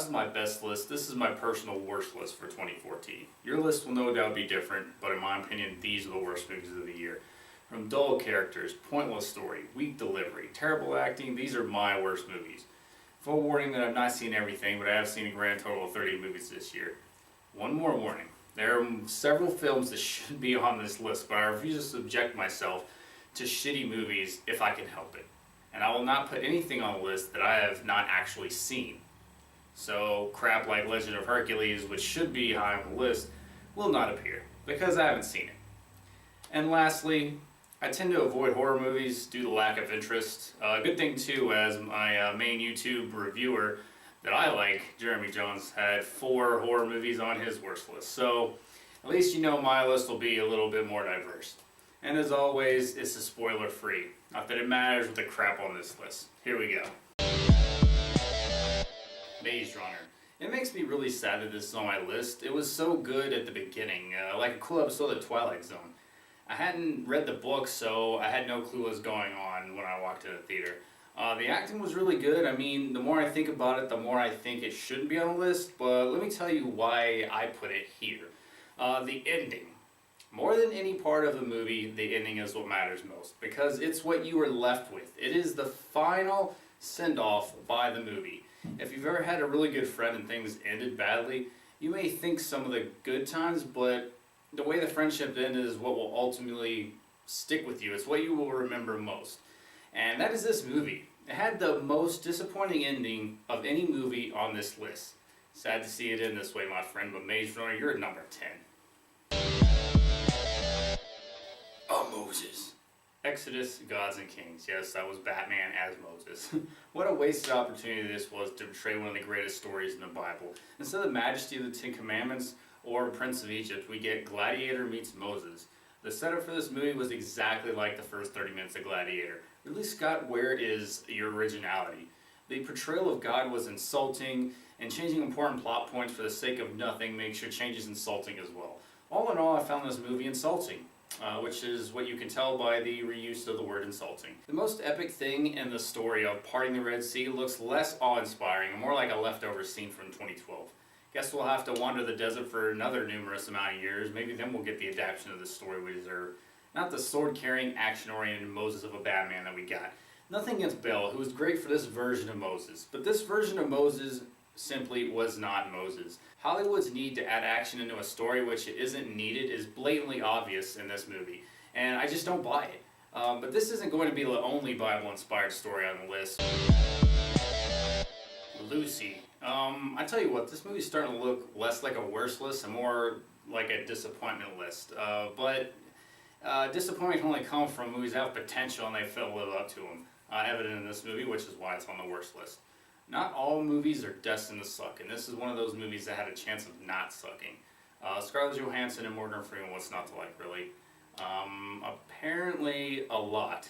rest of my best list, this is my personal worst list for 2014. Your list will no doubt be different, but in my opinion, these are the worst movies of the year. From dull characters, pointless story, weak delivery, terrible acting, these are my worst movies. Full warning that I've not seen everything, but I have seen a grand total of 30 movies this year. One more warning. There are several films that should be on this list, but I refuse to subject myself to shitty movies if I can help it. And I will not put anything on the list that I have not actually seen. So crap like Legend of Hercules, which should be high on the list, will not appear, because I haven't seen it. And lastly, I tend to avoid horror movies due to lack of interest. A good thing too, as my main YouTube reviewer that I like, Jeremy Jones, had 4 horror movies on his worst list. So at least you know my list will be a little bit more diverse. And as always, it's a spoiler free. Not that it matters with the crap on this list. Here we go. Maze Runner. It makes me really sad that this is on my list. It was so good at the beginning, like a cool episode of Twilight Zone. I hadn't read the book, so I had no clue what was going on when I walked to the theater. The acting was really good. I mean, the more I think about it, the more I think it shouldn't be on the list, but let me tell you why I put it here. The ending. More than any part of the movie, the ending is what matters most, because it's what you are left with. It is the final send-off by the movie. If you've ever had a really good friend and things ended badly, you may think some of the good times, but the way the friendship ended is what will ultimately stick with you. It's what you will remember most. And that is this movie. It had the most disappointing ending of any movie on this list. Sad to see it end this way, my friend, but Maze Runner, you're at number 10. Moses. Exodus, Gods and Kings. Yes, that was Batman as Moses. What a wasted opportunity this was to portray one of the greatest stories in the Bible. Instead of the majesty of the Ten Commandments or Prince of Egypt, we get Gladiator meets Moses. The setup for this movie was exactly like the first 30 minutes of Gladiator. Ridley Scott, where is your originality? The portrayal of God was insulting, and changing important plot points for the sake of nothing makes your changes insulting as well. All in all, I found this movie insulting. Which is what you can tell by the reuse of the word insulting. The most epic thing in the story of parting the Red Sea looks less awe-inspiring and more like a leftover scene from 2012. Guess we'll have to wander the desert for another numerous amount of years. Maybe then we'll get the adaptation of this story we deserve. Not the sword-carrying, action-oriented Moses of a Batman that we got. Nothing against Bale, who was great for this version of Moses. But this version of Moses simply was not Moses. Hollywood's need to add action into a story which isn't needed is blatantly obvious in this movie, and I just don't buy it. But this isn't going to be the only Bible-inspired story on the list. Lucy. I tell you what, this movie's starting to look less like a worst list and more like a disappointment list. But disappointment can only come from movies that have potential and they fail to live up to them. Evident in this movie, which is why it's on the worst list. Not all movies are destined to suck, and this is one of those movies that had a chance of not sucking. Scarlett Johansson and Morgan Freeman, what's not to like, really? Apparently a lot.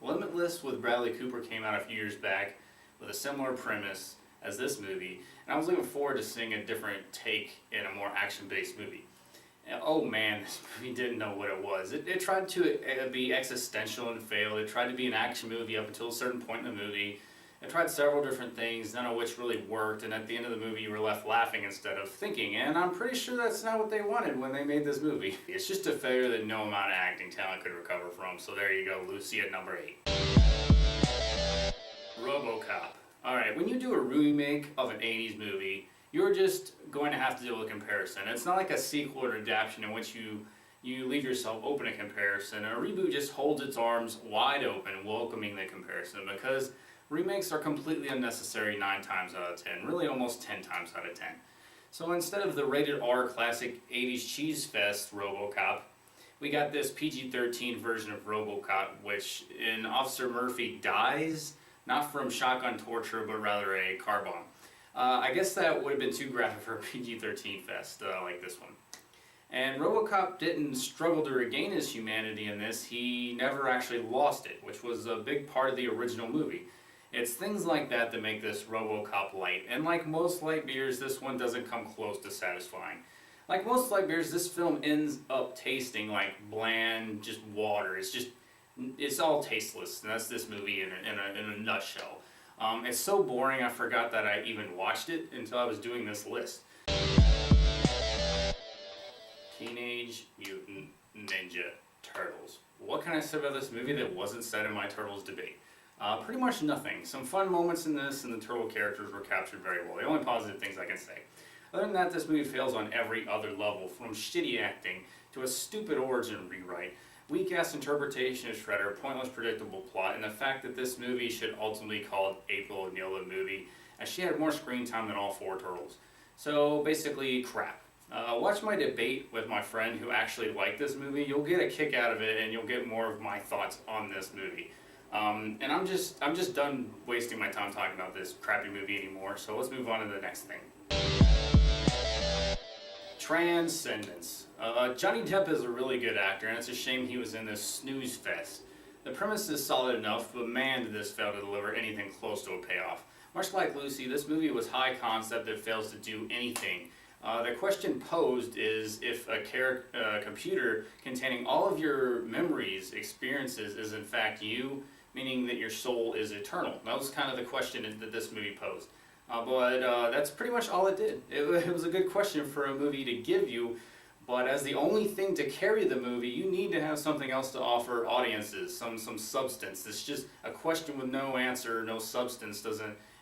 Limitless with Bradley Cooper came out a few years back with a similar premise as this movie, and I was looking forward to seeing a different take in a more action-based movie. And, oh man, this movie didn't know what it was. It tried to be existential and failed. It tried to be an action movie up until a certain point in the movie. It tried several different things, none of which really worked, and at the end of the movie you were left laughing instead of thinking, and I'm pretty sure that's not what they wanted when they made this movie. It's just a failure that no amount of acting talent could recover from, so there you go, Lucy at number 8. RoboCop. Alright, when you do a remake of an 80s movie, you're just going to have to do a comparison. It's not like a sequel or adaptation in which you leave yourself open to comparison. A reboot just holds its arms wide open, welcoming the comparison, because remakes are completely unnecessary 9 times out of 10, really almost 10 times out of 10. So instead of the rated R classic 80s cheese fest RoboCop, we got this PG-13 version of RoboCop, which in Officer Murphy dies, not from shotgun torture, but rather a car bomb. I guess that would have been too graphic for a PG-13 fest like this one. And RoboCop didn't struggle to regain his humanity in this, he never actually lost it, which was a big part of the original movie. It's things like that that make this RoboCop light, and like most light beers, this one doesn't come close to satisfying. Like most light beers, this film ends up tasting like bland, just water. It's all tasteless, and that's this movie in a nutshell. It's so boring I forgot that I even watched it until I was doing this list. Teenage Mutant Ninja Turtles. What can I say about this movie that wasn't said in my Turtles debate? Pretty much nothing. Some fun moments in this, and the turtle characters were captured very well. The only positive things I can say. Other than that, this movie fails on every other level, from shitty acting to a stupid origin rewrite, weak-ass interpretation of Shredder, pointless predictable plot, and the fact that this movie should ultimately be called April O'Neil the Movie, as she had more screen time than all four Turtles. So basically, crap. Watch my debate with my friend who actually liked this movie. You'll get a kick out of it, and you'll get more of my thoughts on this movie. And I'm just done wasting my time talking about this crappy movie anymore. So let's move on to the next thing. Transcendence. Johnny Depp is a really good actor, and it's a shame he was in this snooze fest. The premise is solid enough, but man, did this fail to deliver anything close to a payoff. Much like Lucy, this movie was high concept that fails to do anything. The question posed is if a computer containing all of your memories, experiences, is in fact you, meaning that your soul is eternal. That was kind of the question that this movie posed. But that's pretty much all it did. It was a good question for a movie to give you, but as the only thing to carry the movie, you need to have something else to offer audiences, some substance. It's just a question with no answer, no substance.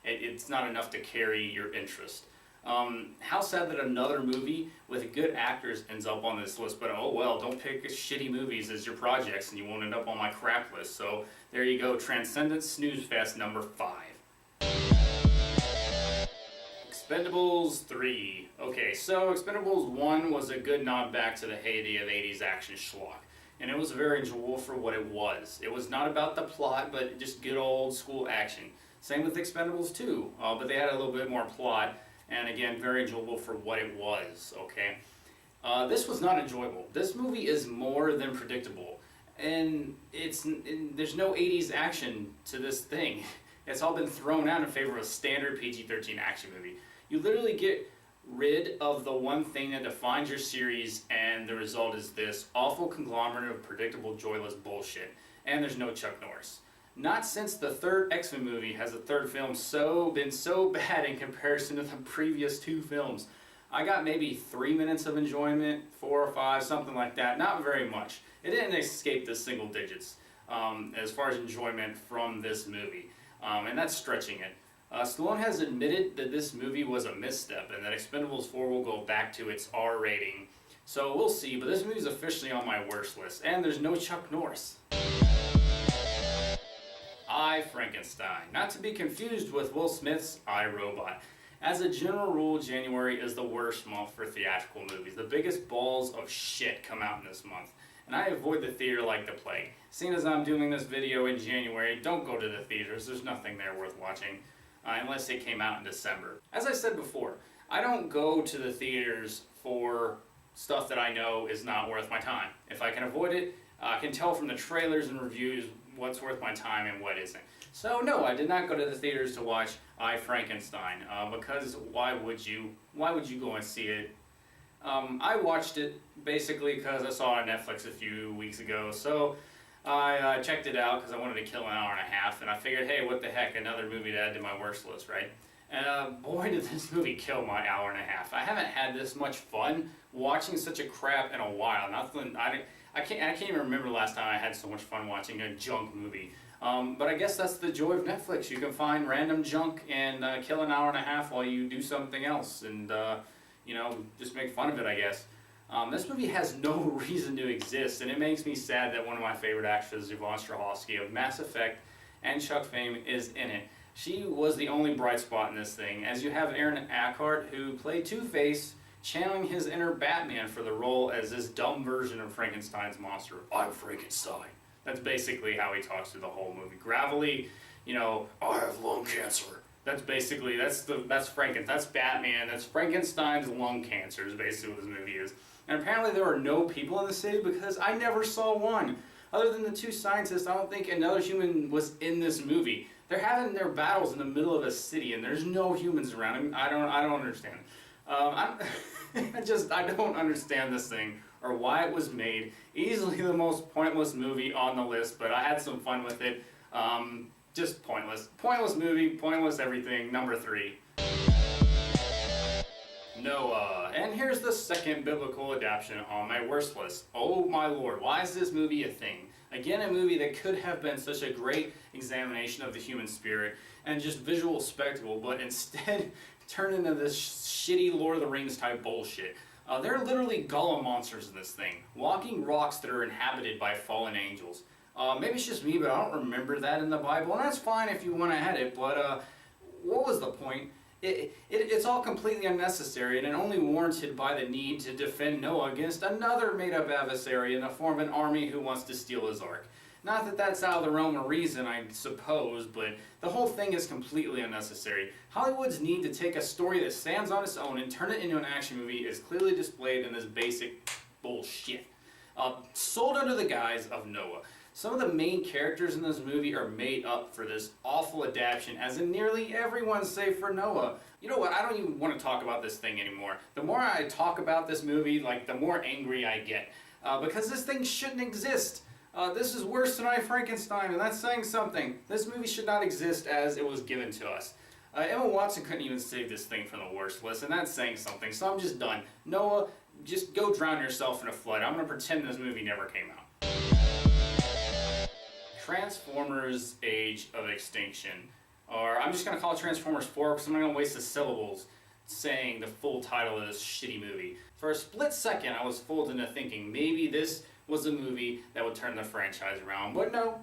It's not enough to carry your interest. How sad that another movie with good actors ends up on this list, but oh well, don't pick shitty movies as your projects and you won't end up on my crap list. So there you go, Transcendence Snooze Fest number 5. Expendables 3. Okay, so Expendables 1 was a good nod back to the heyday of 80s action schlock. And it was very enjoyable for what it was. It was not about the plot, but just good old school action. Same with Expendables 2, but they had a little bit more plot. And again, very enjoyable for what it was, okay? This was not enjoyable. This movie is more than predictable. And there's no 80s action to this thing. It's all been thrown out in favor of a standard PG-13 action movie. You literally get rid of the one thing that defines your series, and the result is this awful conglomerate of predictable, joyless bullshit. And there's no Chuck Norris. Not since the third X-Men movie has the third film been so bad in comparison to the previous two films. I got maybe 3 minutes of enjoyment, 4 or 5, something like that. Not very much. It didn't escape the single digits as far as enjoyment from this movie. And that's stretching it. Stallone has admitted that this movie was a misstep and that Expendables 4 will go back to its R rating. So we'll see, but this movie's officially on my worst list. And there's no Chuck Norris. I, Frankenstein. Not to be confused with Will Smith's I, Robot. As a general rule, January is the worst month for theatrical movies. The biggest balls of shit come out in this month. And I avoid the theater like the plague. Seeing as I'm doing this video in January, don't go to the theaters. There's nothing there worth watching. Unless it came out in December. As I said before, I don't go to the theaters for stuff that I know is not worth my time. If I can avoid it, I can tell from the trailers and reviews what's worth my time and what isn't. So no, I did not go to the theaters to watch I, Frankenstein, because why would you go and see it? I watched it basically because I saw it on Netflix a few weeks ago, so I checked it out because I wanted to kill an hour and a half, and I figured, hey, what the heck, another movie to add to my worst list, right? And boy, did this movie kill my hour and a half. I haven't had this much fun watching such a crap in a while. I can't even remember the last time I had so much fun watching a junk movie. But I guess that's the joy of Netflix. You can find random junk and kill an hour and a half while you do something else, and just make fun of it, I guess. This movie has no reason to exist, and it makes me sad that one of my favorite actors, Yvonne Strahovski of Mass Effect and Chuck fame, is in it. She was the only bright spot in this thing, as you have Aaron Eckhart, who played Two-Face, channeling his inner Batman for the role as this dumb version of Frankenstein's monster. I'm Frankenstein. That's basically how he talks through the whole movie. Gravelly, I have lung cancer. That's basically, that's Batman, that's Frankenstein's lung cancer is basically what this movie is. And apparently there are no people in the city because I never saw one. Other than the two scientists, I don't think another human was in this movie. They're having their battles in the middle of a city and there's no humans around. I mean, I don't understand. I don't understand this thing or why it was made. Easily the most pointless movie on the list, but I had some fun with it. Just pointless. Pointless movie, pointless everything. Number 3. Noah. And here's the second biblical adaptation on my worst list. Oh my lord, why is this movie a thing? Again, a movie that could have been such a great examination of the human spirit and just visual spectacle, but instead turned into this shitty Lord of the Rings type bullshit. There are literally Gollum monsters in this thing, walking rocks that are inhabited by fallen angels. Maybe it's just me, but I don't remember that in the Bible, and that's fine if you want to add it, but what was the point? It's all completely unnecessary and only warranted by the need to defend Noah against another made-up adversary in the form of an army who wants to steal his ark. Not that that's out of the realm of reason, I suppose, but the whole thing is completely unnecessary. Hollywood's need to take a story that stands on its own and turn it into an action movie is clearly displayed in this basic bullshit. Sold under the guise of Noah. Some of the main characters in this movie are made up for this awful adaptation, as in nearly everyone save for Noah. You know what, I don't even want to talk about this thing anymore. The more I talk about this movie, the more angry I get. Because this thing shouldn't exist. This is worse than I Frankenstein, and that's saying something. This movie should not exist as it was given to us. Emma Watson couldn't even save this thing from the worst list, and that's saying something, so I'm just done. Noah, just go drown yourself in a flood. I'm going to pretend this movie never came out. Transformers Age of Extinction, or I'm just going to call it Transformers 4 because I'm not going to waste the syllables saying the full title of this shitty movie. For a split second I was fooled into thinking maybe this was a movie that would turn the franchise around, but no.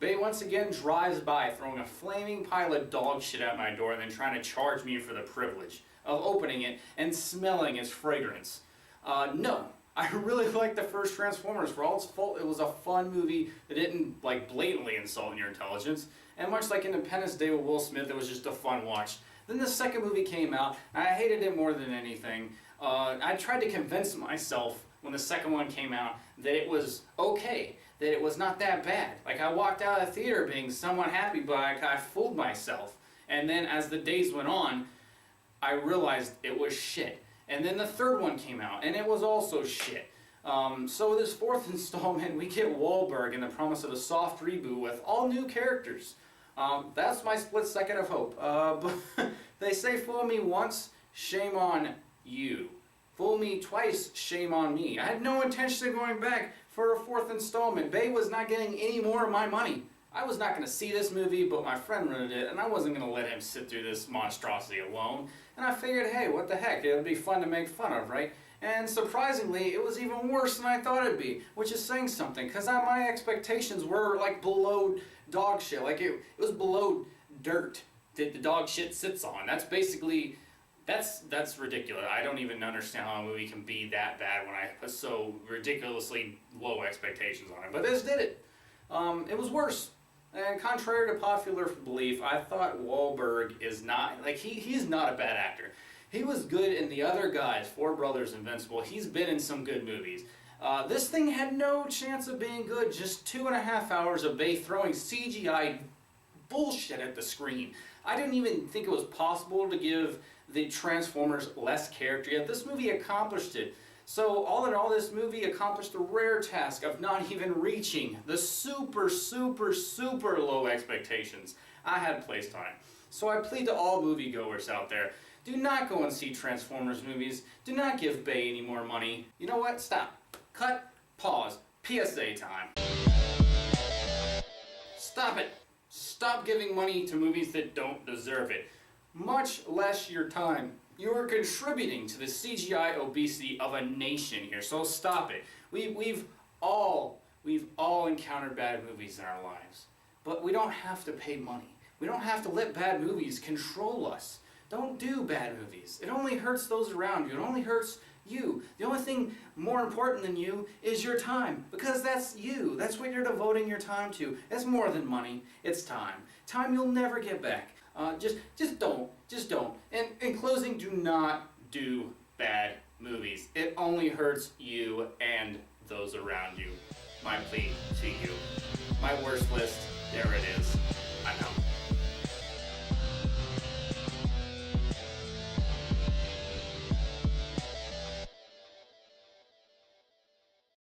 Bay once again drives by throwing a flaming pile of dog shit at my door and then trying to charge me for the privilege of opening it and smelling its fragrance. No. I really liked the first Transformers. For all its fault, it was a fun movie that didn't blatantly insult your intelligence. And much like Independence Day with Will Smith, it was just a fun watch. Then the second movie came out, and I hated it more than anything. I tried to convince myself when the second one came out that it was okay, that it was not that bad. I walked out of the theater being somewhat happy, but I fooled myself. And then as the days went on, I realized it was shit. And then the third one came out, and it was also shit. So this fourth installment, we get Wahlberg and the promise of a soft reboot with all new characters. That's my split second of hope. But they say fool me once, shame on you. Fool me twice, shame on me. I had no intention of going back for a fourth installment. Bay was not getting any more of my money. I was not going to see this movie, but my friend rented it, and I wasn't going to let him sit through this monstrosity alone. And I figured, hey, what the heck, it would be fun to make fun of, right? And surprisingly, it was even worse than I thought it'd be, which is saying something, because my expectations were below dog shit. It was below dirt that the dog shit sits on. That's basically, that's ridiculous. I don't even understand how a movie can be that bad when I put so ridiculously low expectations on it. But this did it. It was worse. And contrary to popular belief, I thought Wahlberg is not, he's not a bad actor. He was good in the other guys, Four Brothers, Invincible. He's been in some good movies. This thing had no chance of being good. Just 2.5 hours of Bay throwing CGI bullshit at the screen. I didn't even think it was possible to give the Transformers less character, yet this movie accomplished it. So all in all, this movie accomplished the rare task of not even reaching the super, super, super low expectations I had placed on it. So I plead to all moviegoers out there, do not go and see Transformers movies. Do not give Bay any more money. You know what? Stop. Cut. Pause. PSA time. Stop it. Stop giving money to movies that don't deserve it. Much less your time. You are contributing to the CGI obesity of a nation here, so stop it. We've all encountered bad movies in our lives, but we don't have to pay money. We don't have to let bad movies control us. Don't do bad movies. It only hurts those around you. It only hurts you. The only thing more important than you is your time, because that's you. That's what you're devoting your time to. It's more than money. It's time. Time you'll never get back. Just don't. Just don't. And in closing, do not do bad movies. It only hurts you and those around you. My plea to you. My worst list, there it is. I'm out.